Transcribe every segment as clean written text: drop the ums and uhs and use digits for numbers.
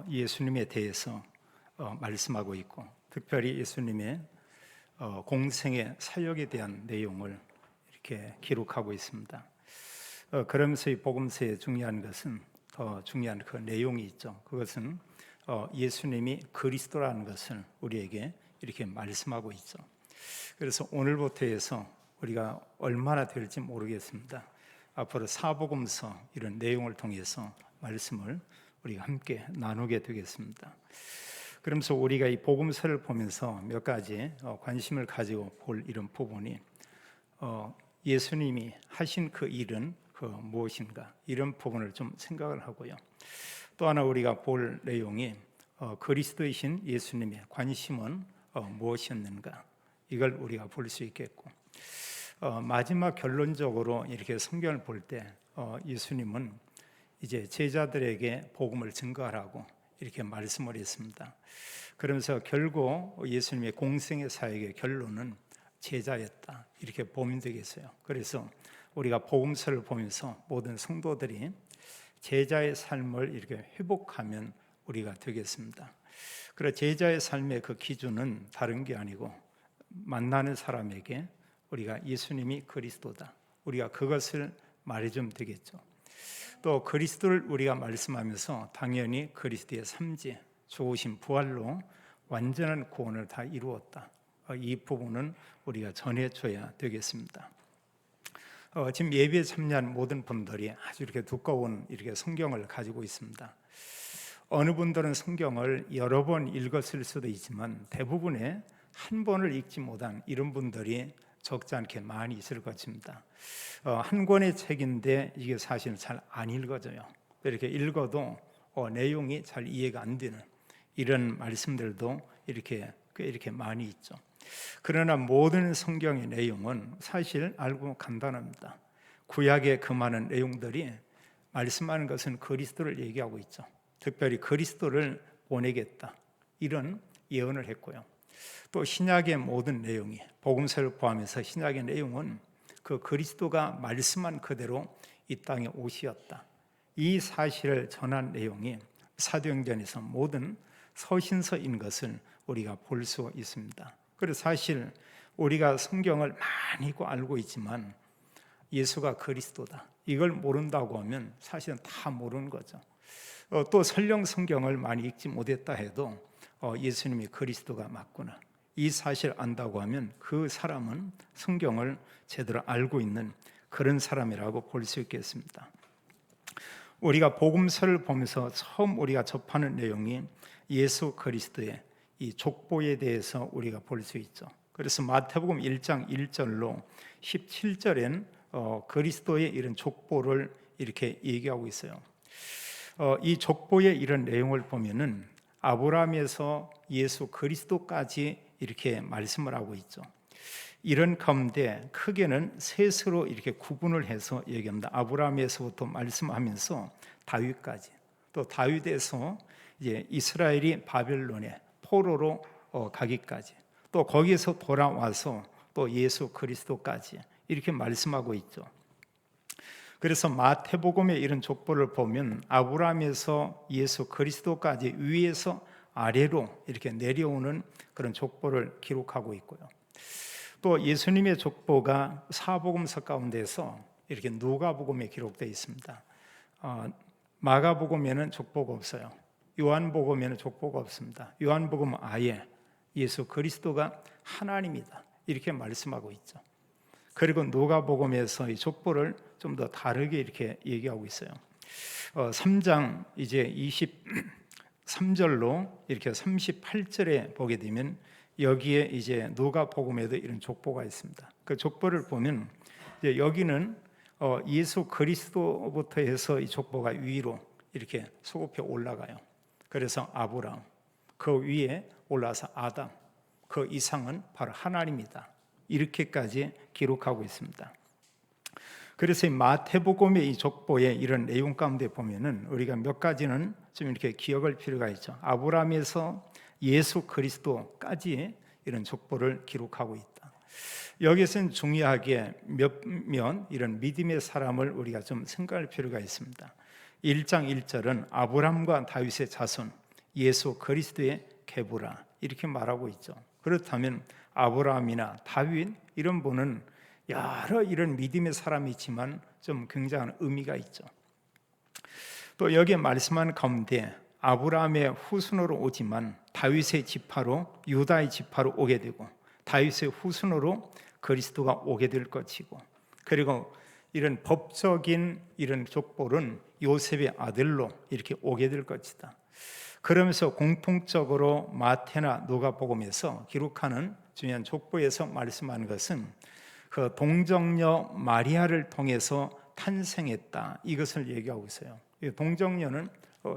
예수님에 대해서 말씀하고 있고, 특별히 예수님의 공생의 사역에 대한 내용을 이렇게 기록하고 있습니다. 그러면서 이 복음서의 중요한 것은, 더 중요한 그 내용이 있죠. 그것은 예수님이 그리스도라는 것을 우리에게 이렇게 말씀하고 있죠. 그래서 오늘부터 해서 우리가 얼마나 될지 모르겠습니다. 앞으로 사복음서 이런 내용을 통해서 말씀을 우리가 함께 나누게 되겠습니다. 그러면서 우리가 이 복음서를 보면서 몇 가지 관심을 가지고 볼 이런 부분이, 예수님이 하신 그 일은 무엇인가, 이런 부분을 좀 생각을 하고요. 또 하나 우리가 볼 내용이 그리스도이신 예수님의 관심은 무엇이었는가, 이걸 우리가 볼 수 있겠고, 마지막 결론적으로 이렇게 성경을 볼 때 예수님은 이제 제자들에게 복음을 증거하라고 이렇게 말씀을 했습니다. 그러면서 결국 예수님의 공생의 사역의 결론은 제자였다, 이렇게 보면 되겠어요. 그래서 우리가 복음서를 보면서 모든 성도들이 제자의 삶을 이렇게 회복하면 우리가 되겠습니다. 그래서 제자의 삶의 그 기준은 다른 게 아니고, 만나는 사람에게 우리가 예수님이 그리스도다, 우리가 그것을 말해주면 되겠죠. 또 그리스도를 우리가 말씀하면서 당연히 그리스도의 삼재, 죽으신 부활로 완전한 구원을 다 이루었다, 이 부분은 우리가 전해줘야 되겠습니다. 지금 예배에 참여한 모든 분들이 아주 이렇게 두꺼운 이렇게 성경을 가지고 있습니다. 어느 분들은 성경을 여러 번 읽었을 수도 있지만 대부분의 한 번을 읽지 못한 이런 분들이 적지 않게 많이 있을 것입니다. 한 권의 책인데 이게 사실은 잘 안 읽어져요. 이렇게 읽어도 내용이 잘 이해가 안 되는 이런 말씀들도 이렇게 많이 있죠. 그러나 모든 성경의 내용은 사실 알고 간단합니다. 구약의 그 많은 내용들이 말씀하는 것은 그리스도를 얘기하고 있죠. 특별히 그리스도를 보내겠다, 이런 예언을 했고요. 또 신약의 모든 내용이, 복음서를 포함해서 신약의 내용은 그 그리스도가 말씀한 그대로 이 땅에 오시었다, 이 사실을 전한 내용이 사도행전에서 모든 서신서인 것을 우리가 볼 수 있습니다. 그래서 사실 우리가 성경을 많이 알고 있지만 예수가 그리스도다, 이걸 모른다고 하면 사실은 다 모르는 거죠. 또 설령 성경을 많이 읽지 못했다 해도 예수님이 그리스도가 맞구나, 이 사실을 안다고 하면 그 사람은 성경을 제대로 알고 있는 그런 사람이라고 볼 수 있겠습니다. 우리가 복음서를 보면서 처음 우리가 접하는 내용이 예수 그리스도의 이 족보에 대해서 우리가 볼 수 있죠. 그래서 마태복음 1장 1절로 17절엔 그리스도의 이런 족보를 이렇게 얘기하고 있어요. 이 족보의 이런 내용을 보면은 아브라함에서 예수 그리스도까지 이렇게 말씀을 하고 있죠. 이런 가운데 크게는 셋으로 이렇게 구분을 해서 얘기합니다. 아브라함에서부터 말씀하면서 다윗까지, 또 다윗에서 이제 이스라엘이 바벨론에 포로로 가기까지, 또 거기에서 돌아와서 또 예수 그리스도까지 이렇게 말씀하고 있죠. 그래서 마태복음의 이런 족보를 보면 아브라함에서 예수 그리스도까지 위에서 아래로 이렇게 내려오는 그런 족보를 기록하고 있고요. 또 예수님의 족보가 사복음서 가운데서 이렇게 누가복음에 기록되어 있습니다. 마가복음에는 족보가 없어요. 요한복음에는 족보가 없습니다. 요한복음은 아예 예수 그리스도가 하나님이다, 이렇게 말씀하고 있죠. 그리고 누가복음에서 이 족보를 좀 더 다르게 이렇게 얘기하고 있어요. 3장 이제 23절로 이렇게 38절에 보게 되면 여기에 이제 누가복음에도 이런 족보가 있습니다. 그 족보를 보면 이제 여기는 예수 그리스도부터 해서 이 족보가 위로 이렇게 소급해 올라가요. 그래서 아브라함, 그 위에 올라서 아담, 그 이상은 바로 하나님이다, 이렇게까지 기록하고 있습니다. 그래서 이 마태복음의 이 족보의 이런 내용 가운데 보면은 우리가 몇 가지는 좀 이렇게 기억할 필요가 있죠. 아브라함에서 예수 그리스도까지 이런 족보를 기록하고 있다. 여기서는 중요하게 몇몇 이런 믿음의 사람을 우리가 좀 생각할 필요가 있습니다. 1장 1절은 아브라함과 다윗의 자손 예수 그리스도의 계보라 이렇게 말하고 있죠. 그렇다면 아브라함이나 다윗 이런 분은 여러 이런 믿음의 사람이 있지만 좀 굉장한 의미가 있죠. 또 여기에 말씀한 가운데 아브라함의 후손으로 오지만 다윗의 지파로 유다의 지파로 오게 되고 다윗의 후손으로 그리스도가 오게 될 것이고 그리고 이런 법적인 이런 족보는 요셉의 아들로 이렇게 오게 될 것이다. 그러면서 공통적으로 마태나 누가복음에서 기록하는 중요한 족보에서 말씀하는 것은 그 동정녀 마리아를 통해서 탄생했다 이것을 얘기하고 있어요. 동정녀는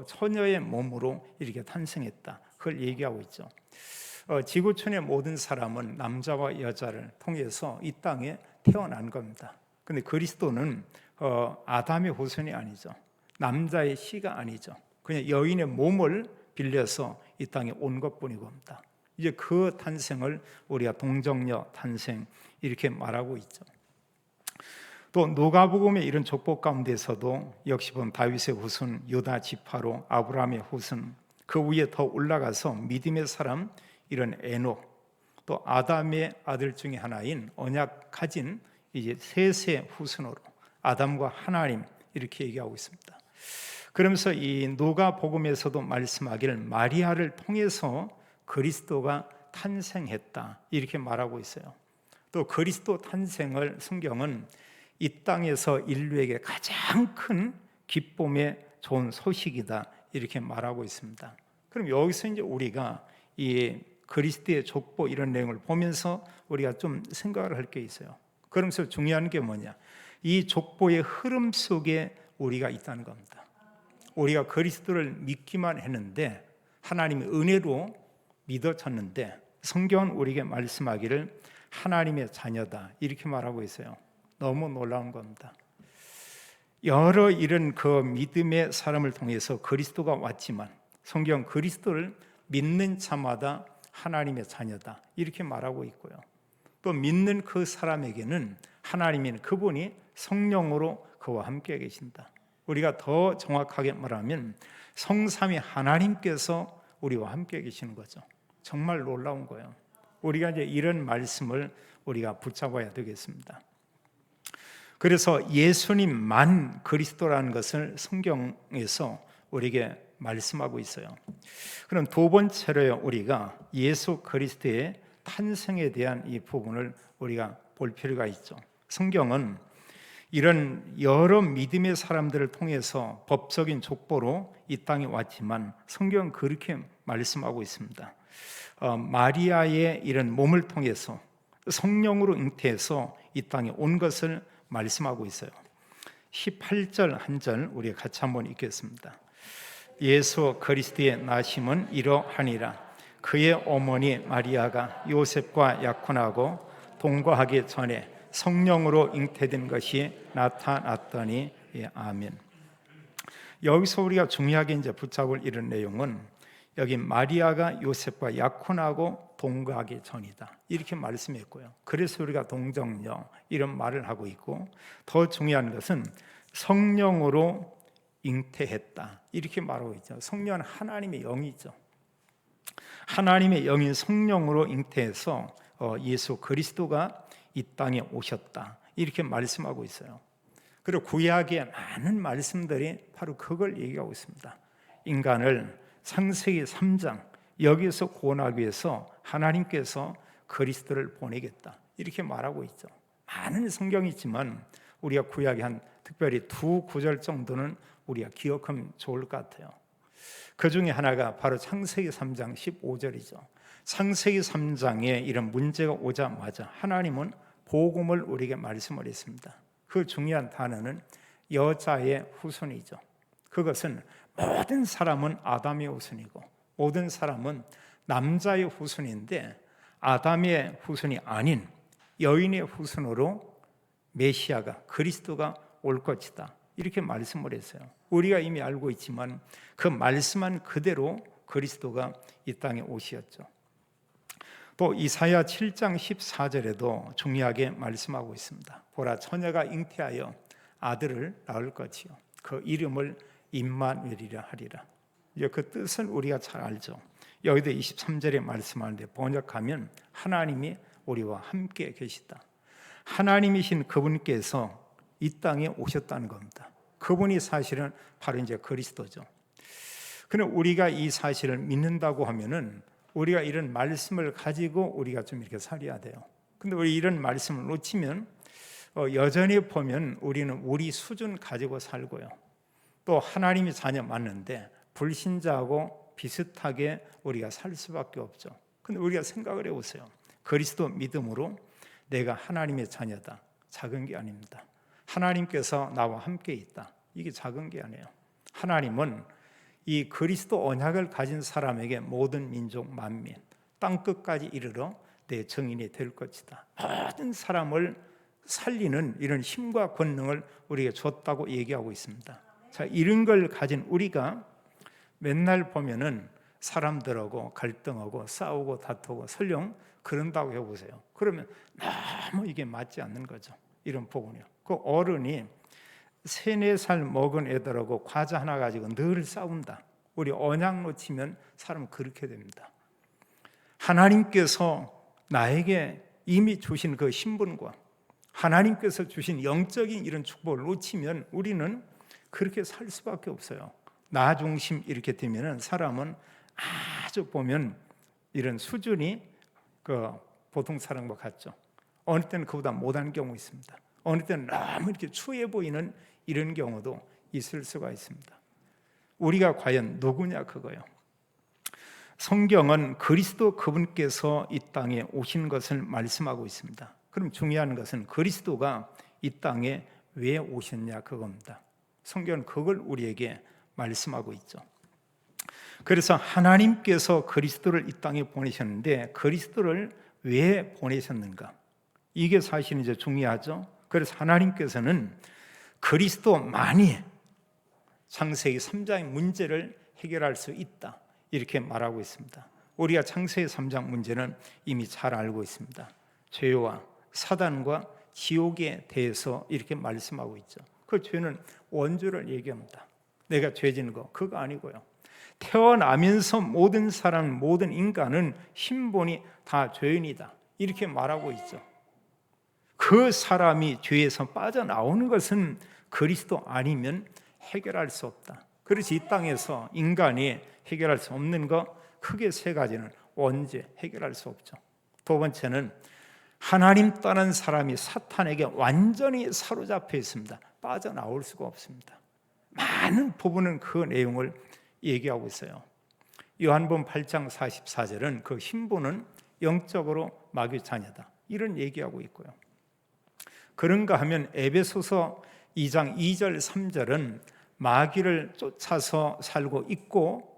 처녀의 몸으로 이렇게 탄생했다 그걸 얘기하고 있죠. 지구촌의 모든 사람은 남자와 여자를 통해서 이 땅에 태어난 겁니다. 근데 그리스도는 아담의 후손이 아니죠. 남자의 씨가 아니죠. 그냥 여인의 몸을 빌려서 이 땅에 온 것뿐이고 합니다. 이제 그 탄생을 우리가 동정녀 탄생 이렇게 말하고 있죠. 또 누가복음의 이런 족보 가운데서도 역시 보면 다윗의 후손 유다 지파로 아브라함의 후손 그 위에 더 올라가서 믿음의 사람 이런 에녹 또 아담의 아들 중에 하나인 언약 가진 이제 셋의 후손으로 아담과 하나님 이렇게 얘기하고 있습니다. 그러면서 이 누가복음에서도 말씀하기를 마리아를 통해서 그리스도가 탄생했다 이렇게 말하고 있어요. 또 그리스도 탄생을 성경은 이 땅에서 인류에게 가장 큰 기쁨의 좋은 소식이다 이렇게 말하고 있습니다. 그럼 여기서 이제 우리가 이 그리스도의 족보 이런 내용을 보면서 우리가 좀 생각을 할 게 있어요. 그러면서 중요한 게 뭐냐? 이 족보의 흐름 속에 우리가 있다는 겁니다. 우리가 그리스도를 믿기만 했는데 하나님의 은혜로 믿어졌는데 성경은 우리에게 말씀하기를 하나님의 자녀다 이렇게 말하고 있어요. 너무 놀라운 겁니다. 여러 이런 그 믿음의 사람을 통해서 그리스도가 왔지만 성경 그리스도를 믿는 자마다 하나님의 자녀다 이렇게 말하고 있고요. 또 믿는 그 사람에게는 하나님인 그분이 성령으로 그와 함께 계신다. 우리가 더 정확하게 말하면 성삼위 하나님께서 우리와 함께 계시는 거죠. 정말 놀라운 거예요. 우리가 이제 이런 말씀을 우리가 붙잡아야 되겠습니다. 그래서 예수님만 그리스도라는 것을 성경에서 우리에게 말씀하고 있어요. 그럼 두 번째로요, 우리가 예수 그리스도의 탄생에 대한 이 부분을 우리가 볼 필요가 있죠. 성경은 이런 여러 믿음의 사람들을 통해서 법적인 족보로 이 땅에 왔지만 성경은 그렇게 말씀하고 있습니다. 마리아의 이런 몸을 통해서 성령으로 잉태해서 이 땅에 온 것을 말씀하고 있어요. 18절 한 절 우리 같이 한번 읽겠습니다. 예수 그리스도의 나심은 이러하니라. 그의 어머니 마리아가 요셉과 약혼하고 동거하기 전에 성령으로 잉태된 것이 나타났더니. 아멘. 여기서 우리가 중요하게 이제 붙잡을 이런 내용은 여기 마리아가 요셉과 약혼하고 동거하기 전이다 이렇게 말씀했고요. 그래서 우리가 동정녀 이런 말을 하고 있고 더 중요한 것은 성령으로 잉태했다 이렇게 말하고 있죠. 성령은 하나님의 영이죠. 하나님의 영인 성령으로 잉태해서 예수 그리스도가 이 땅에 오셨다 이렇게 말씀하고 있어요. 그리고 구약의 많은 말씀들이 바로 그걸 얘기하고 있습니다. 인간을 창세기 3장 여기에서 구원하기 위해서 하나님께서 그리스도를 보내겠다 이렇게 말하고 있죠. 많은 성경이 있지만 우리가 구약의 한 특별히 두 구절 정도는 우리가 기억하면 좋을 것 같아요. 그 중에 하나가 바로 창세기 3장 15절이죠. 창세기 3장에 이런 문제가 오자마자 하나님은 복음을 우리에게 말씀을 했습니다. 그 중요한 단어는 여자의 후손이죠. 그것은 모든 사람은 아담의 후손이고 모든 사람은 남자의 후손인데 아담의 후손이 아닌 여인의 후손으로 메시아가 그리스도가 올 것이다 이렇게 말씀을 했어요. 우리가 이미 알고 있지만 그 말씀한 그대로 그리스도가 이 땅에 오셨죠. 또 이사야 7장 14절에도 중요하게 말씀하고 있습니다. 보라 처녀가 잉태하여 아들을 낳을 것이요 그 이름을 임마누엘이라 하리라. 이제 그 뜻은 우리가 잘 알죠. 여기도 23절에 말씀하는데 번역하면 하나님이 우리와 함께 계시다. 하나님이신 그분께서 이 땅에 오셨다는 겁니다. 그분이 사실은 바로 이제 그리스도죠. 그런데 우리가 이 사실을 믿는다고 하면은 우리가 이런 말씀을 가지고 우리가 좀 이렇게 살아야 돼요. 근데 우리 이런 말씀을 놓치면 여전히 보면 우리는 우리 수준 가지고 살고요. 또 하나님이 자녀 맞는데 불신자하고 비슷하게 우리가 살 수밖에 없죠. 근데 우리가 생각을 해보세요. 그리스도 믿음으로 내가 하나님의 자녀다. 작은 게 아닙니다. 하나님께서 나와 함께 있다. 이게 작은 게 아니에요. 하나님은 이 그리스도 언약을 가진 사람에게 모든 민족 만민 땅 끝까지 이르러 내 증인이 될 것이다. 모든 사람을 살리는 이런 힘과 권능을 우리에게 줬다고 얘기하고 있습니다. 자, 이런 걸 가진 우리가 맨날 보면은 사람들하고 갈등하고 싸우고 다투고 설령 그런다고 해보세요. 그러면 너무 이게 맞지 않는 거죠. 이런 부분이요. 그 어른이 3, 4살 먹은 애들하고 과자 하나 가지고 늘 싸운다. 우리 언약 놓치면 사람은 그렇게 됩니다. 하나님께서 나에게 이미 주신 그 신분과 하나님께서 주신 영적인 이런 축복을 놓치면 우리는 그렇게 살 수밖에 없어요. 나 중심 이렇게 되면 사람은 아주 보면 이런 수준이 그 보통 사람과 같죠. 어느 때는 그보다 못한 경우 있습니다. 어느 때는 너무 이렇게 추해 보이는 이런 경우도 있을 수가 있습니다. 우리가 과연 누구냐 그거요. 성경은 그리스도 그분께서 이 땅에 오신 것을 말씀하고 있습니다. 그럼 중요한 것은 그리스도가 이 땅에 왜 오셨냐 그겁니다. 성경은 그걸 우리에게 말씀하고 있죠. 그래서 하나님께서 그리스도를 이 땅에 보내셨는데 그리스도를 왜 보내셨는가? 이게 사실 이제 중요하죠. 그래서 하나님께서는 그리스도만이 창세기 3장의 문제를 해결할 수 있다. 이렇게 말하고 있습니다. 우리가 창세기 3장 문제는 이미 잘 알고 있습니다. 죄와 사단과 지옥에 대해서 이렇게 말씀하고 있죠. 그 죄는 원죄를 얘기합니다. 내가 죄진 거 그거 아니고요. 태어나면서 모든 사람, 모든 인간은 신분이 다 죄인이다. 이렇게 말하고 있죠. 그 사람이 죄에서 빠져나오는 것은 그리스도 아니면 해결할 수 없다. 그래서 이 땅에서 인간이 해결할 수 없는 거 크게 3가지는 원죄 해결할 수 없죠. 2번째는 하나님 떠난 사람이 사탄에게 완전히 사로잡혀 있습니다. 빠져나올 수가 없습니다. 많은 부분은 그 내용을 얘기하고 있어요. 요한복음 8장 44절은 그 신분은 영적으로 마귀 자녀다. 이런 얘기하고 있고요. 그런가 하면 에베소서 2장 2절 3절은 마귀를 쫓아서 살고 있고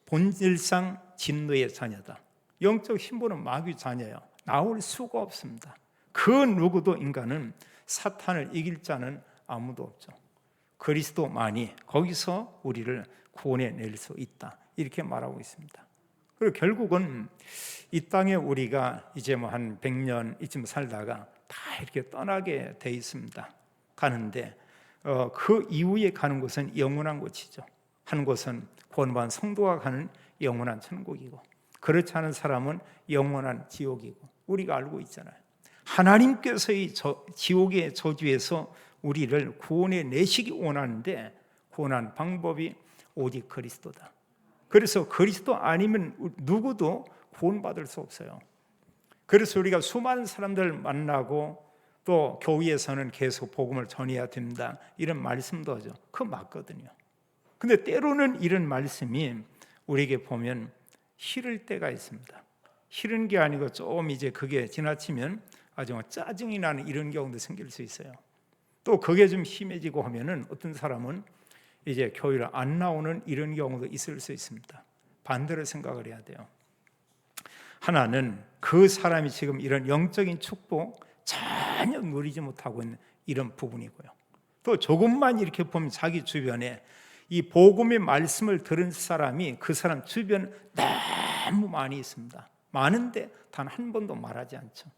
본질상 진노의 자녀다. 영적 신분은 마귀 자녀예요. 나올 수가 없습니다. 그 누구도 인간은 사탄을 이길 자는 아무도 없죠. 그리스도만이 거기서 우리를 구원해낼 수 있다. 이렇게 말하고 있습니다. 그리고 결국은 이 땅에 우리가 이제 뭐 한 100년 이쯤 살다가 다 이렇게 떠나게 돼 있습니다. 가는데 그 이후에 가는 곳은 영원한 곳이죠. 한 곳은 구원받은 성도가 가는 영원한 천국이고 그렇지 않은 사람은 영원한 지옥이고 우리가 알고 있잖아요. 하나님께서 이 지옥의 저주에서 우리를 구원해 내시기 원하는데 구원한 방법이 오직 그리스도다. 그래서 그리스도 아니면 누구도 구원받을 수 없어요. 그래서 우리가 수많은 사람들을 만나고 또 교회에서는 계속 복음을 전해야 된다 이런 말씀도 하죠. 그거 맞거든요. 근데 때로는 이런 말씀이 우리에게 보면 싫을 때가 있습니다. 싫은 게 아니고 좀 이제 그게 지나치면 아주 짜증이 나는 이런 경우도 생길 수 있어요. 또 그게 좀 심해지고 하면은 어떤 사람은 이제 교회를 안 나오는 이런 경우도 있을 수 있습니다. 반대로 생각을 해야 돼요. 하나는 그 사람이 지금 이런 영적인 축복 전혀 누리지 못하고 있는 이런 부분이고요. 또 조금만 이렇게 보면 자기 주변에 이 복음의 말씀을 들은 사람이 그 사람 주변 너무 많이 있습니다. 많은데 단 한 번도 말하지 않죠.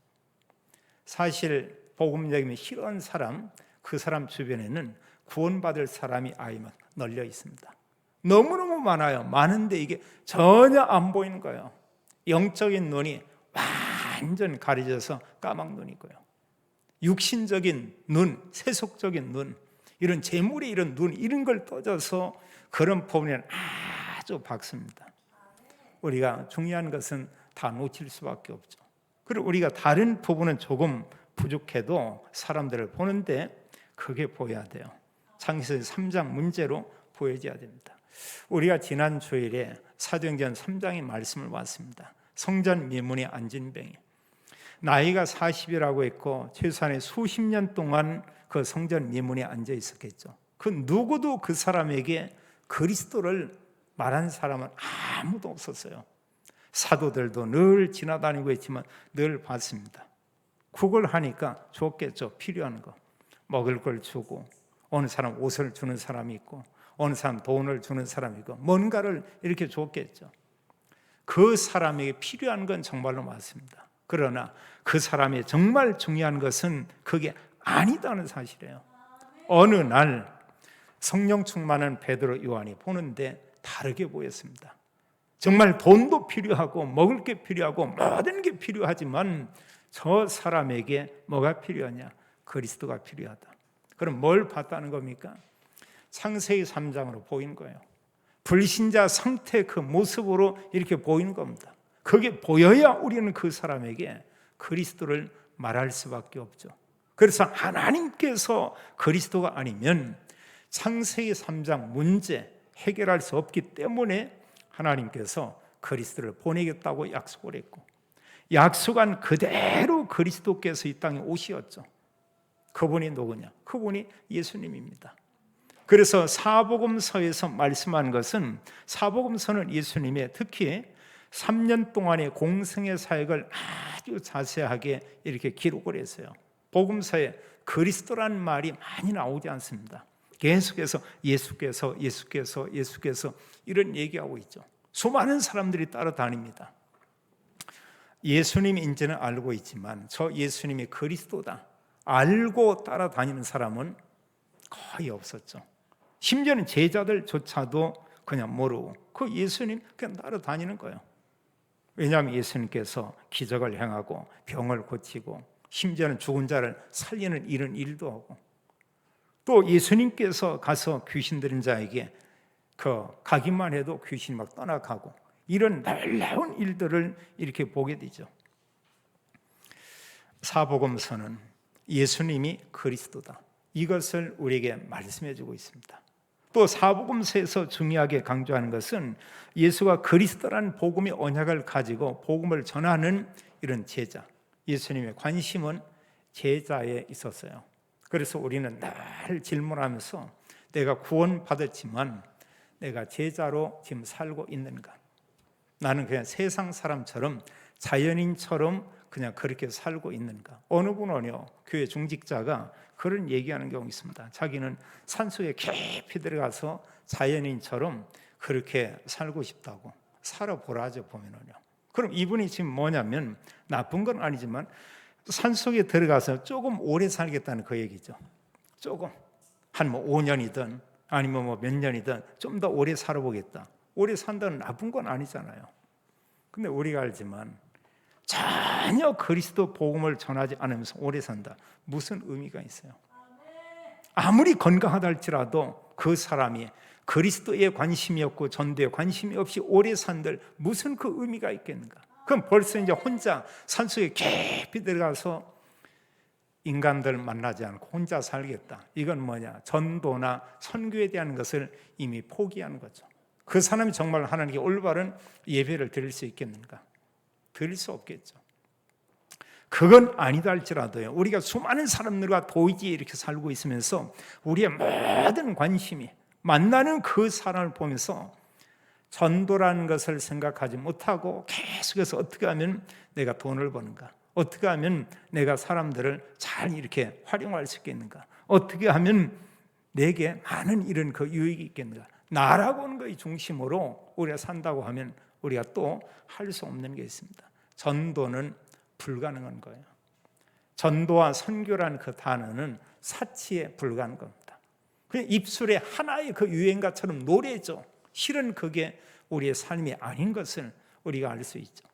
사실 복음 얘기면 싫어하는 사람, 그 사람 주변에는 구원받을 사람이 아이만 널려 있습니다. 너무너무 많아요. 많은데 이게 전혀 안 보이는 거예요. 영적인 눈이 완전 가려져서 까막 눈이고요. 육신적인 눈, 세속적인 눈, 이런 재물의 이런 눈, 이런 걸 떠져서 그런 부분은 아주 밝습니다. 우리가 중요한 것은 다 놓칠 수밖에 없죠. 그리고 우리가 다른 부분은 조금 부족해도 사람들을 보는데 그게 보여야 돼요. 창세기 3장 문제로 보여져야 됩니다. 우리가 지난 주일에 사도행전 3장의 말씀을 봤습니다. 성전 미문에 앉은 병이 나이가 40이라고 했고 최소한 수십 년 동안 그 성전 미문에 앉아 있었겠죠. 그 누구도 그 사람에게 그리스도를 말한 사람은 아무도 없었어요. 사도들도 늘 지나다니고 했지만 늘 봤습니다. 그걸 하니까 줬겠죠. 필요한 거 먹을 걸 주고, 어느 사람 옷을 주는 사람이 있고, 어느 사람 돈을 주는 사람이 있고, 뭔가를 이렇게 줬겠죠. 그 사람에게 필요한 건 정말로 맞습니다. 그러나 그 사람이 정말 중요한 것은 그게 아니다는 사실이에요. 어느 날 성령 충만한 베드로 요한이 보는데 다르게 보였습니다. 정말 돈도 필요하고 먹을 게 필요하고 모든 게 필요하지만 저 사람에게 뭐가 필요하냐? 그리스도가 필요하다. 그럼 뭘 봤다는 겁니까? 창세기 3장으로 보인 거예요. 불신자 상태 그 모습으로 이렇게 보이는 겁니다. 그게 보여야 우리는 그 사람에게 그리스도를 말할 수밖에 없죠. 그래서 하나님께서 그리스도가 아니면 창세기 3장 문제 해결할 수 없기 때문에 하나님께서 그리스도를 보내겠다고 약속을 했고, 약속한 그대로 그리스도께서 이 땅에 오셨죠. 그분이 누구냐? 그분이 예수님입니다. 그래서 사복음서에서 말씀한 것은, 사복음서는 예수님의 특히 3년 동안의 공생의 사역을 아주 자세하게 이렇게 기록을 했어요. 복음서에 그리스도라는 말이 많이 나오지 않습니다. 계속해서 예수께서 이런 얘기하고 있죠. 수많은 사람들이 따라다닙니다. 예수님인지는 알고 있지만 저 예수님이 그리스도다 알고 따라다니는 사람은 거의 없었죠. 심지어는 제자들조차도 그냥 모르고 그 예수님 그냥 따라다니는 거예요. 왜냐하면 예수님께서 기적을 행하고 병을 고치고 심지어는 죽은 자를 살리는 이런 일도 하고, 또 예수님께서 가서 귀신 들린 자에게 가기만 해도 귀신이 막 떠나가고, 이런 놀라운 일들을 이렇게 보게 되죠. 사복음서는 예수님이 그리스도다, 이것을 우리에게 말씀해 주고 있습니다. 또 사복음서에서 중요하게 강조하는 것은 예수가 그리스도라는 복음의 언약을 가지고 복음을 전하는 이런 제자, 예수님의 관심은 제자에 있었어요. 그래서 우리는 늘 질문하면서 내가 구원받았지만 내가 제자로 지금 살고 있는가? 나는 그냥 세상 사람처럼 자연인처럼 그냥 그렇게 살고 있는가? 어느 분은요, 교회 중직자가 그런 얘기하는 경우 있습니다. 자기는 산속에 깊이 들어가서 자연인처럼 그렇게 살고 싶다고. 살아보라죠, 보면은요. 그럼 이분이 지금 뭐냐면, 나쁜 건 아니지만 산속에 들어가서 조금 오래 살겠다는 그 얘기죠. 조금, 한 5년이든 아니면 몇 년이든 좀 더 오래 살아보겠다. 오래 산다는 나쁜 건 아니잖아요. 근데 우리가 알지만 전혀 그리스도 복음을 전하지 않으면서 오래 산다, 무슨 의미가 있어요? 아무리 건강하다 할지라도 그 사람이 그리스도에 관심이 없고 전도에 관심이 없이 오래 산들 무슨 그 의미가 있겠는가? 그럼 벌써 이제 혼자 산속에 깊이 들어가서 인간들 만나지 않고 혼자 살겠다. 이건 뭐냐? 전도나 선교에 대한 것을 이미 포기하는 거죠. 그 사람이 정말 하나님께 올바른 예배를 드릴 수 있겠는가? 드릴 수 없겠죠. 그건 아니다 할지라도요, 우리가 수많은 사람들과 도의지에 이렇게 살고 있으면서 우리의 모든 관심이 만나는 그 사람을 보면서 전도라는 것을 생각하지 못하고 계속해서 어떻게 하면 내가 돈을 버는가, 어떻게 하면 내가 사람들을 잘 이렇게 활용할 수 있겠는가, 어떻게 하면 내게 많은 이런 그 유익이 있겠는가, 나라고 하는 것의 중심으로 우리가 산다고 하면 우리가 또 할 수 없는 게 있습니다. 전도는 불가능한 거예요. 전도와 선교라는 그 단어는 사치에 불과한 겁니다. 그냥 입술에 하나의 그 유행가처럼 노래죠. 실은 그게 우리의 삶이 아닌 것을 우리가 알 수 있죠.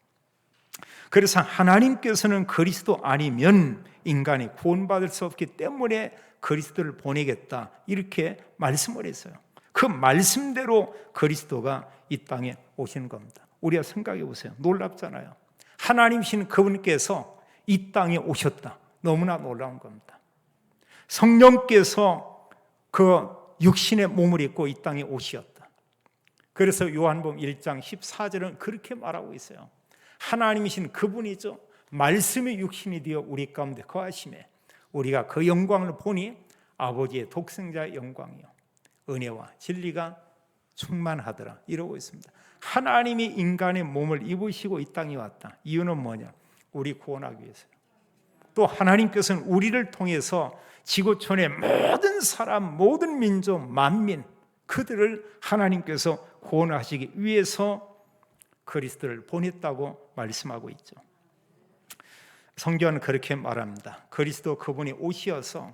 그래서 하나님께서는 그리스도 아니면 인간이 구원받을 수 없기 때문에 그리스도를 보내겠다 이렇게 말씀을 했어요. 그 말씀대로 그리스도가 이 땅에 오시는 겁니다. 우리가 생각해 보세요. 놀랍잖아요. 하나님이신 그분께서 이 땅에 오셨다. 너무나 놀라운 겁니다. 성령께서 그 육신의 몸을 입고 이 땅에 오셨다. 그래서 요한복음 1장 14절은 그렇게 말하고 있어요. 하나님이신 그분이죠. 말씀이 육신이 되어 우리 가운데 거하심에 우리가 그 영광을 보니 아버지의 독생자의 영광이요 은혜와 진리가 충만하더라 이러고 있습니다. 하나님이 인간의 몸을 입으시고 이 땅에 왔다. 이유는 뭐냐? 우리 구원하기 위해서요. 또 하나님께서는 우리를 통해서 지구촌의 모든 사람, 모든 민족, 만민 그들을 하나님께서 구원하시기 위해서 그리스도를 보냈다고 말씀하고 있죠. 성경은 그렇게 말합니다. 그리스도 그분이 오시어서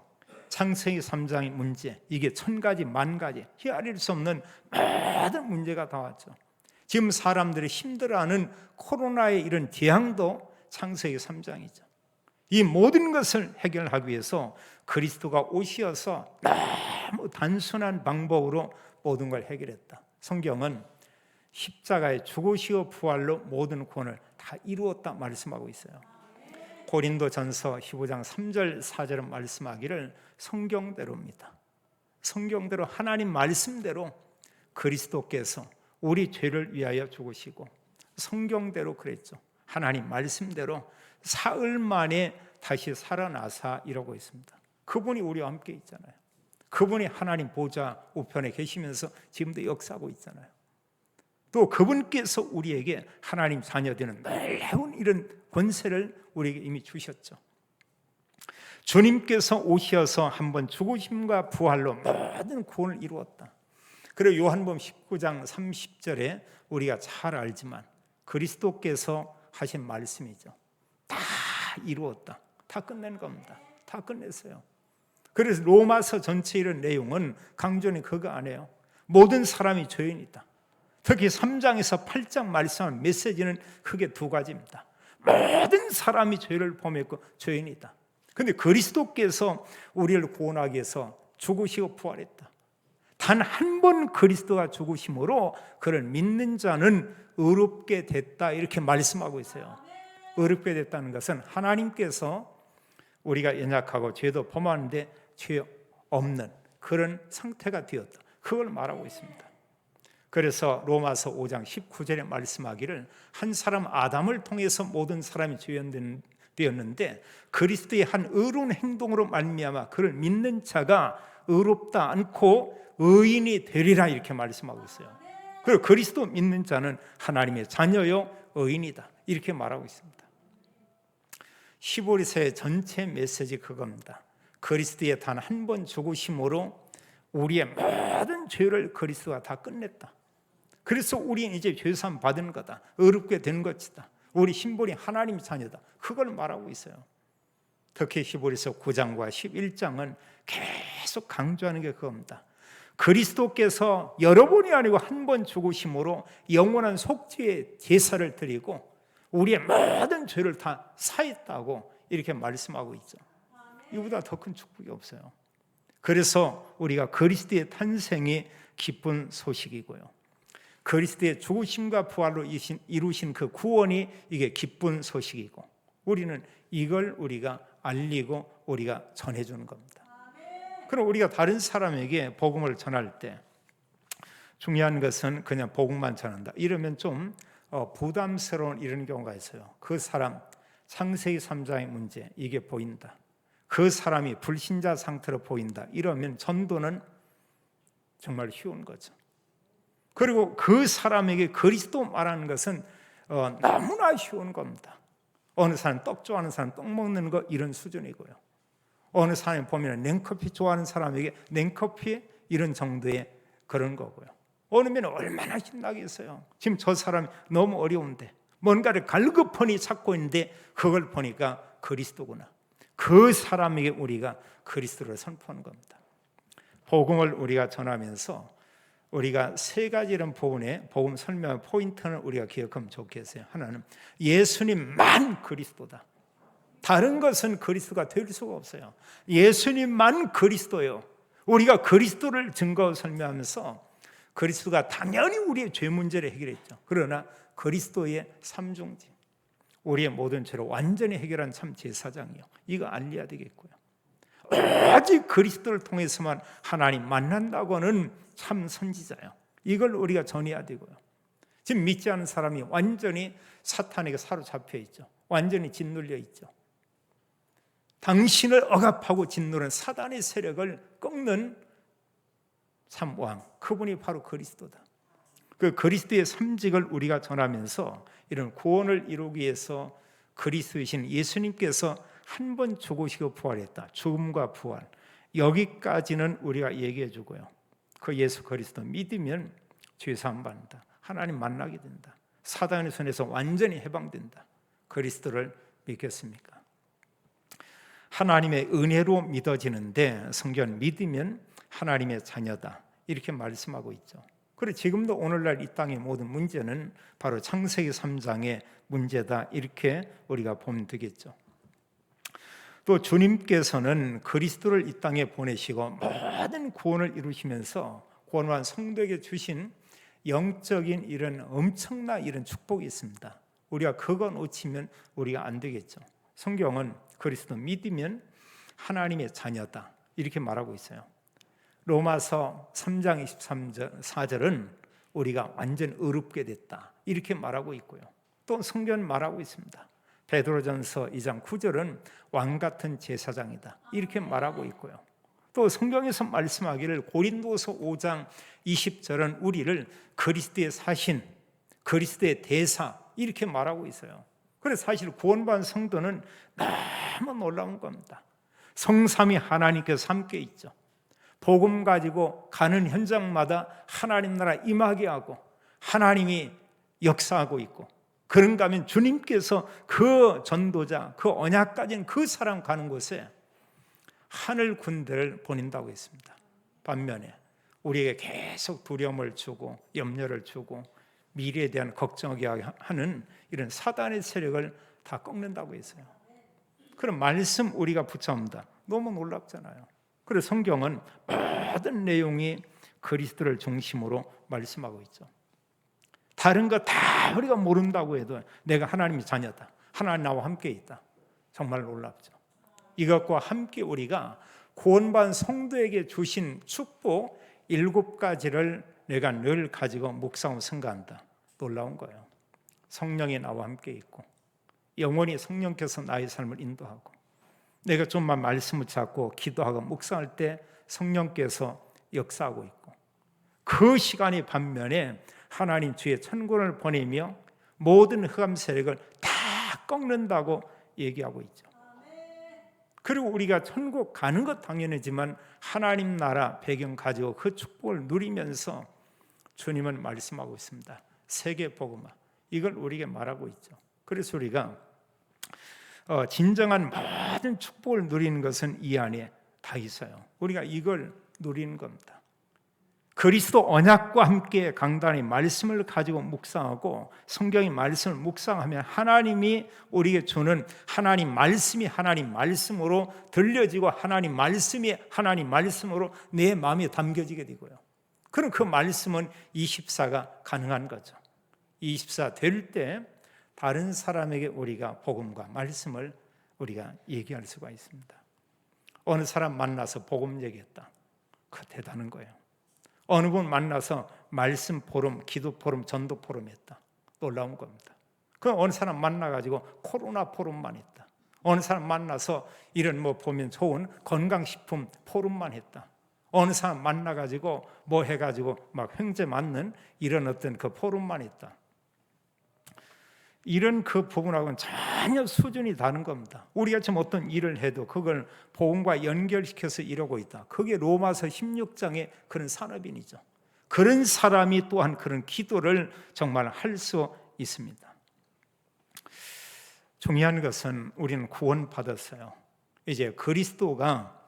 창세기 3장의 문제, 이게 1000가지 만가지 헤아릴 수 없는 모든 문제가 다 왔죠. 지금 사람들이 힘들어하는 코로나의 이런 재앙도 창세기 3장이죠. 이 모든 것을 해결하기 위해서 그리스도가 오시어서 너무 단순한 방법으로 모든 걸 해결했다. 성경은 십자가의 죽으시고 부활로 모든 구원을 다 이루었다 말씀하고 있어요. 고린도전서 15장 3절 4절은 말씀하기를 성경대로입니다. 성경대로 하나님 말씀대로 그리스도께서 우리 죄를 위하여 죽으시고 성경대로 그랬죠. 하나님 말씀대로 사흘 만에 다시 살아나사 이러고 있습니다. 그분이 우리와 함께 있잖아요. 그분이 하나님 보좌 우편에 계시면서 지금도 역사하고 있잖아요. 또 그분께서 우리에게 하나님 자녀되는 놀라운 이런 권세를 우리에게 이미 주셨죠. 주님께서 오셔서 한번 죽으심과 부활로 모든 구원을 이루었다. 그리고 요한복음 19장 30절에 우리가 잘 알지만 그리스도께서 하신 말씀이죠. 다 이루었다. 다 끝낸 겁니다. 다 끝냈어요. 그래서 로마서 전체 이런 내용은 강조는 그거 아니에요. 모든 사람이 죄인이다. 특히 3장에서 8장 말씀하는 메시지는 크게 두 가지입니다. 모든 사람이 죄를 범했고 죄인이다. 그런데 그리스도께서 우리를 구원하기 위해서 죽으시고 부활했다. 단 한 번 그리스도가 죽으심으로 그를 믿는 자는 의롭게 됐다 이렇게 말씀하고 있어요. 의롭게 됐다는 것은 하나님께서 우리가 연약하고 죄도 범하는데 죄 없는 그런 상태가 되었다. 그걸 말하고 있습니다. 그래서 로마서 5장 19절에 말씀하기를 한 사람 아담을 통해서 모든 사람이 죄인되었는데 그리스도의 한 의로운 행동으로 말미암아 그를 믿는 자가 의롭다 않고 의인이 되리라 이렇게 말씀하고 있어요. 그리고 그리스도 믿는 자는 하나님의 자녀요 의인이다 이렇게 말하고 있습니다. 15세 전체 메시지 그겁니다. 그리스도의 단 한 번 죽으심으로 우리의 모든 죄를 그리스도가 다 끝냈다. 그래서 우리는 이제 죄사함 받은 거다. 의롭게 된 것이다. 우리 신분이 하나님 자녀다. 그걸 말하고 있어요. 특히 히브리서 9장과 11장은 계속 강조하는 게 그겁니다. 그리스도께서 여러 번이 아니고 한 번 죽으심으로 영원한 속죄의 제사를 드리고 우리의 모든 죄를 다 사했다고 이렇게 말씀하고 있죠. 이보다 더 큰 축복이 없어요. 그래서 우리가 그리스도의 탄생이 기쁜 소식이고요. 그리스도의 죽으심과 부활로 이루신 그 구원이 이게 기쁜 소식이고 우리는 이걸 우리가 알리고 우리가 전해주는 겁니다. 그럼 우리가 다른 사람에게 복음을 전할 때 중요한 것은 그냥 복음만 전한다 이러면 좀 부담스러운 이런 경우가 있어요. 그 사람 창세기 3장의 문제 이게 보인다. 그 사람이 불신자 상태로 보인다 이러면 전도는 정말 쉬운 거죠. 그리고 그 사람에게 그리스도 말하는 것은 너무나 쉬운 겁니다. 어느 사람 떡 좋아하는 사람 떡 먹는 거 이런 수준이고요. 어느 사람이 보면 냉커피 좋아하는 사람에게 냉커피 이런 정도의 그런 거고요. 어느 면은 얼마나 신나겠어요. 지금 저 사람이 너무 어려운데 뭔가를 갈급하니 찾고 있는데 그걸 보니까 그리스도구나. 그 사람에게 우리가 그리스도를 선포하는 겁니다. 복음을 우리가 전하면서 우리가 세 가지 이런 부분에 복음 설명 포인트는 우리가 기억하면 좋겠어요. 하나는 예수님만 그리스도다. 다른 것은 그리스도가 될 수가 없어요. 예수님만 그리스도예요. 우리가 그리스도를 증거 설명하면서 그리스도가 당연히 우리의 죄 문제를 해결했죠. 그러나 그리스도의 삼중지, 우리의 모든 죄를 완전히 해결한 참 제사장이요. 이거 알려야 되겠고요. 오직 그리스도를 통해서만 하나님 만난다고는 참 선지자예요. 이걸 우리가 전해야 되고요. 지금 믿지 않는 사람이 완전히 사탄에게 사로잡혀 있죠. 완전히 짓눌려 있죠. 당신을 억압하고 짓누른 사단의 세력을 꺾는 참 왕, 그분이 바로 그리스도다. 그 그리스도의 삼직을 우리가 전하면서 이런 구원을 이루기 위해서 그리스도이신 예수님께서 한 번 죽으시고 부활했다. 죽음과 부활, 여기까지는 우리가 얘기해 주고요. 그 예수 그리스도 믿으면 죄 사함 받는다. 하나님 만나게 된다. 사단의 손에서 완전히 해방된다. 그리스도를 믿겠습니까? 하나님의 은혜로 믿어지는데 성경 믿으면 하나님의 자녀다, 이렇게 말씀하고 있죠. 그리고 지금도 오늘날 이 땅의 모든 문제는 바로 창세기 3장의 문제다, 이렇게 우리가 보면 되겠죠. 또 주님께서는 그리스도를 이 땅에 보내시고 모든 구원을 이루시면서 구원한 성도에게 주신 영적인 이런 엄청난 이런 축복이 있습니다. 우리가 그거 놓치면 우리가 안 되겠죠. 성경은 그리스도 믿으면 하나님의 자녀다, 이렇게 말하고 있어요. 로마서 3장 24절은 우리가 완전 의롭게 됐다, 이렇게 말하고 있고요. 또 성경은 말하고 있습니다. 베드로전서 2장 9절은 왕 같은 제사장이다, 이렇게 말하고 있고요. 또 성경에서 말씀하기를 고린도서 5장 20절은 우리를 그리스도의 사신, 그리스도의 대사, 이렇게 말하고 있어요. 그래서 사실 구원받은 성도는 너무 놀라운 겁니다. 성삼위 하나님께서 함께 있죠. 복음 가지고 가는 현장마다 하나님 나라 임하게 하고 하나님이 역사하고 있고, 그런가 하면 주님께서 그 전도자, 그 언약 가진 그 사람 가는 곳에 하늘 군대를 보낸다고 했습니다. 반면에 우리에게 계속 두려움을 주고 염려를 주고 미래에 대한 걱정하게 하는 이런 사단의 세력을 다 꺾는다고 했어요. 그런 말씀 우리가 붙잡는다. 너무 놀랍잖아요. 그래서 성경은 모든 내용이 그리스도를 중심으로 말씀하고 있죠. 다른 거 다 우리가 모른다고 해도 내가 하나님의 자녀다, 하나님 나와 함께 있다, 정말 놀랍죠. 이것과 함께 우리가 구원받은 성도에게 주신 축복 7가지를 내가 늘 가지고 묵상하고 생각한다. 놀라운 거예요. 성령이 나와 함께 있고 영원히 성령께서 나의 삶을 인도하고, 내가 좀만 말씀을 잡고 기도하고 묵상할 때 성령께서 역사하고 있고, 그 시간이 반면에 하나님 주의 천군을 보내며 모든 흑암 세력을 다 꺾는다고 얘기하고 있죠. 그리고 우리가 천국 가는 것 당연하지만 하나님 나라 배경 가지고 그 축복을 누리면서 주님은 말씀하고 있습니다. 세계 복음화, 이걸 우리에게 말하고 있죠. 그래서 우리가 진정한 모든 축복을 누리는 것은 이 안에 다 있어요. 우리가 이걸 누리는 겁니다. 그리스도 언약과 함께 강단의 말씀을 가지고 묵상하고 성경의 말씀을 묵상하면 하나님이 우리에게 주는 하나님 말씀이 하나님 말씀으로 들려지고 하나님 말씀이 하나님 말씀으로 내 마음에 담겨지게 되고요. 그럼 그 말씀은 24가 가능한 거죠. 24 될 때 다른 사람에게 우리가 복음과 말씀을 우리가 얘기할 수가 있습니다. 어느 사람 만나서 복음 얘기했다. 그거 대단한 거예요. 어느 분 만나서 말씀 포럼, 기도 포럼, 전도 포럼 했다. 놀라운 겁니다. 그럼 어느 사람 만나가지고 코로나 포럼만 했다. 어느 사람 만나서 이런 뭐 보면 좋은 건강식품 포럼만 했다. 어느 사람 만나가지고 뭐 해가지고 막 형제 맞는 이런 어떤 그 포럼만 했다. 이런 그 부분하고는 전혀 수준이 다른 겁니다. 우리가 지금 어떤 일을 해도 그걸 복음과 연결시켜서 이루고 있다. 그게 로마서 16장의 그런 산업인이죠. 그런 사람이 또한 그런 기도를 정말 할 수 있습니다. 중요한 것은 우리는 구원받았어요. 이제 그리스도가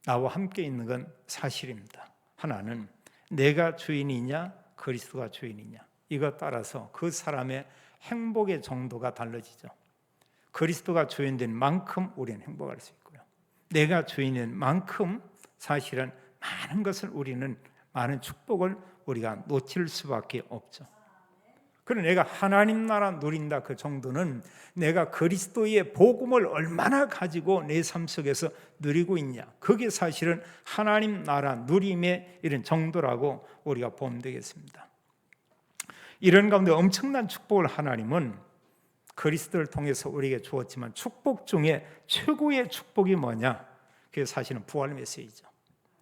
나와 함께 있는 건 사실입니다. 하나는 내가 주인이냐 그리스도가 주인이냐, 이것 따라서 그 사람의 행복의 정도가 달라지죠. 그리스도가 주인된 만큼 우리는 행복할 수 있고요, 내가 주인인 만큼 사실은 많은 것을 우리는, 많은 축복을 우리가 놓칠 수밖에 없죠. 그럼 내가 하나님 나라 누린다 그 정도는 내가 그리스도의 복음을 얼마나 가지고 내 삶 속에서 누리고 있냐, 그게 사실은 하나님 나라 누림의 이런 정도라고 우리가 보면 되겠습니다. 이런 가운데 엄청난 축복을 하나님은 그리스도를 통해서 우리에게 주었지만, 축복 중에 최고의 축복이 뭐냐, 그게 사실은 부활 메시지죠.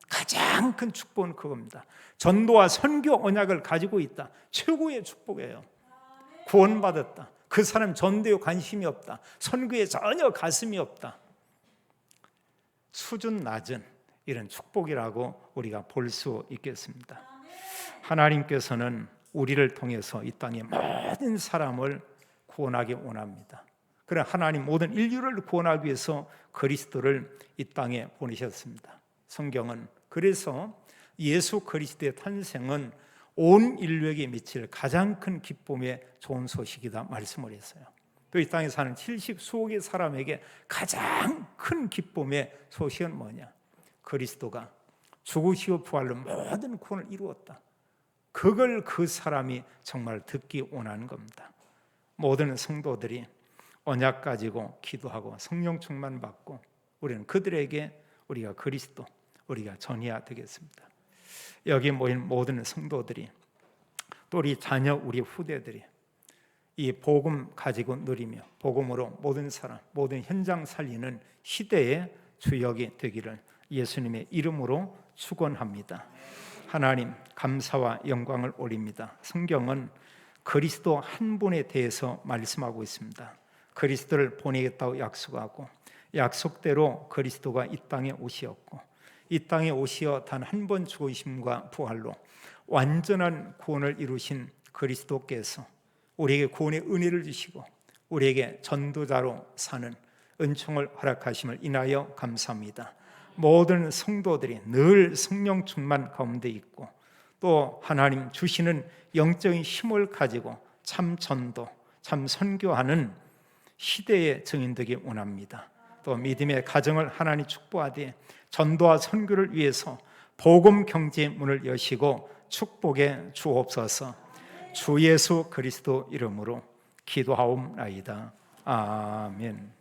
가장 큰 축복은 그겁니다. 전도와 선교 언약을 가지고 있다, 최고의 축복이에요. 구원받았다, 그 사람 전도에 관심이 없다, 선교에 전혀 가슴이 없다, 수준 낮은 이런 축복이라고 우리가 볼 수 있겠습니다. 하나님께서는 우리를 통해서 이 땅의 모든 사람을 구원하기 원합니다. 그래 하나님 모든 인류를 구원하기 위해서 그리스도를 이 땅에 보내셨습니다. 성경은 그래서 예수 그리스도의 탄생은 온 인류에게 미칠 가장 큰 기쁨의 좋은 소식이다 말씀을 했어요. 또 이 땅에 사는 70수억의 사람에게 가장 큰 기쁨의 소식은 뭐냐, 그리스도가 죽으시고 부활로 모든 구원을 이루었다, 그걸 그 사람이 정말 듣기 원하는 겁니다. 모든 성도들이 언약 가지고 기도하고 성령 충만 받고 우리는 그들에게 우리가 그리스도, 우리가 전해야 되겠습니다. 여기 모인 모든 성도들이, 또 우리 자녀, 우리 후대들이 이 복음 가지고 누리며 복음으로 모든 사람, 모든 현장 살리는 시대의 주역이 되기를 예수님의 이름으로 축원합니다. 하나님 감사와 영광을 올립니다. 성경은 그리스도 한 분에 대해서 말씀하고 있습니다. 그리스도를 보내겠다고 약속하고 약속대로 그리스도가 이 땅에 오시었고, 이 땅에 오시어 단 한 번 죽으심과 부활로 완전한 구원을 이루신 그리스도께서 우리에게 구원의 은혜를 주시고 우리에게 전도자로 사는 은총을 허락하심을 인하여 감사합니다. 모든 성도들이 늘 성령 충만 가운데 있고, 또 하나님 주시는 영적인 힘을 가지고 참 전도, 참 선교하는 시대의 증인 되기 원합니다. 또 믿음의 가정을 하나님 축복하되 전도와 선교를 위해서 복음 경제의 문을 여시고 축복에 주옵소서. 주 예수 그리스도 이름으로 기도하옵나이다. 아멘.